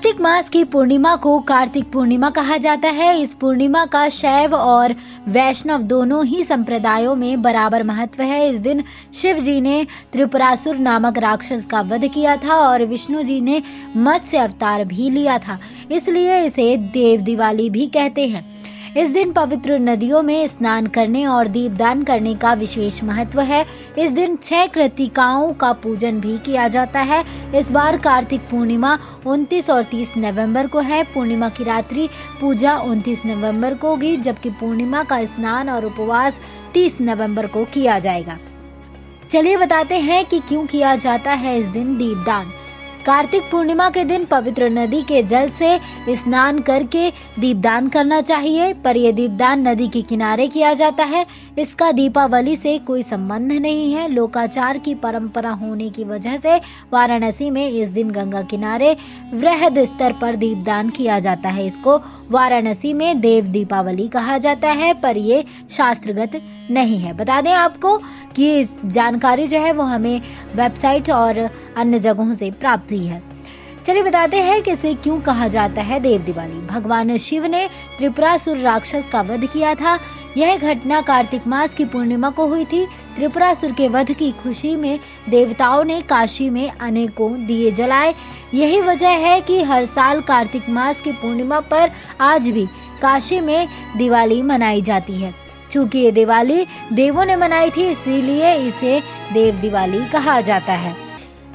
कार्तिक मास की पूर्णिमा को कार्तिक पूर्णिमा कहा जाता है। इस पूर्णिमा का शैव और वैष्णव दोनों ही संप्रदायों में बराबर महत्व है। इस दिन शिव जी ने त्रिपुरासुर नामक राक्षस का वध किया था और विष्णु जी ने मत्स्य अवतार भी लिया था, इसलिए इसे देव दिवाली भी कहते हैं। इस दिन पवित्र नदियों में स्नान करने और दीपदान करने का विशेष महत्व है। इस दिन 6 कृतिकाओं का पूजन भी किया जाता है। इस बार कार्तिक पूर्णिमा 29 और 30 नवंबर को है। पूर्णिमा की रात्रि पूजा 29 नवंबर को होगी, जबकि पूर्णिमा का स्नान और उपवास 30 नवंबर को किया जाएगा। चलिए बताते हैं कि क्यों किया जाता है इस दिन दीपदान। कार्तिक पूर्णिमा के दिन पवित्र नदी के जल से स्नान करके दीपदान करना चाहिए, पर यह दीपदान नदी के किनारे किया जाता है। इसका दीपावली से कोई संबंध नहीं है। लोकाचार की परंपरा होने की वजह से वाराणसी में इस दिन गंगा किनारे वृहद स्तर पर दीपदान किया जाता है। इसको वाराणसी में देव दीपावली कहा जाता है, पर ये शास्त्रगत नहीं है। बता दें आपको कि जानकारी जो है वो हमें वेबसाइट और अन्य जगहों से प्राप्त हुई है। चलिए बताते हैं कि इसे क्यों कहा जाता है देव दिवाली। भगवान शिव ने त्रिपुरासुर राक्षस का वध किया था। यह घटना कार्तिक मास की पूर्णिमा को हुई थी। त्रिपुरासुर के वध की खुशी में देवताओं ने काशी में अनेकों दिए जलाए। यही वजह है कि हर साल कार्तिक मास की पूर्णिमा पर आज भी काशी में दिवाली मनाई जाती है। चूंकि ये दिवाली देवों ने मनाई थी, इसीलिए इसे देव दिवाली कहा जाता है।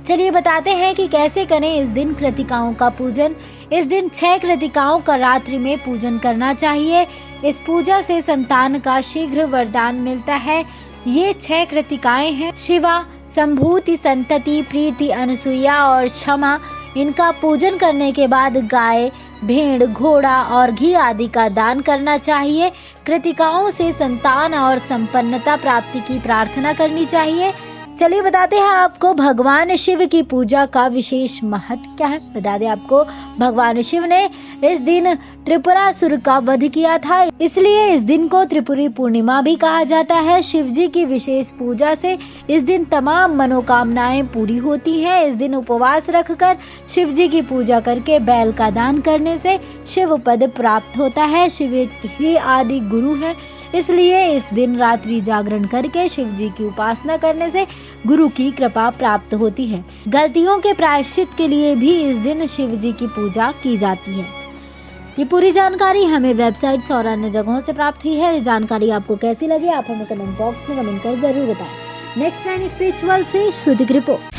चलिए बताते हैं कि कैसे करें इस दिन कृतिकाओं का पूजन। इस दिन 6 कृतिकाओं का रात्रि में पूजन करना चाहिए। इस पूजा से संतान का शीघ्र वरदान मिलता है। ये 6 कृतिकाएं हैं: शिवा, संभूति, संतति, प्रीति, अनसुईया और क्षमा। इनका पूजन करने के बाद गाय, भेड़, घोड़ा और घी आदि का दान करना चाहिए। कृतिकाओं से संतान और संपन्नता प्राप्ति की प्रार्थना करनी चाहिए। चलिए बताते हैं आपको भगवान शिव की पूजा का विशेष महत्व क्या है। बता दें आपको, भगवान शिव ने इस दिन त्रिपुरासुर का वध किया था, इसलिए इस दिन को त्रिपुरी पूर्णिमा भी कहा जाता है। शिव जी की विशेष पूजा से इस दिन तमाम मनोकामनाएं पूरी होती हैं। इस दिन उपवास रखकर शिव जी की पूजा करके बैल का दान करने से शिव पद प्राप्त होता है। शिव ही आदि गुरु है, इसलिए इस दिन रात्रि जागरण करके शिव जी की उपासना करने से गुरु की कृपा प्राप्त होती है। गलतियों के प्रायश्चित के लिए भी इस दिन शिव जी की पूजा की जाती है। ये पूरी जानकारी हमें वेबसाइट्स और अन्य जगहों से प्राप्त हुई है। ये जानकारी आपको कैसी लगी, आप हमें कमेंट बॉक्स में कमेंट कर जरूर बताएं। नेक्स्ट 9 स्पिरिचुअल से श्रुति की रिपोर्ट।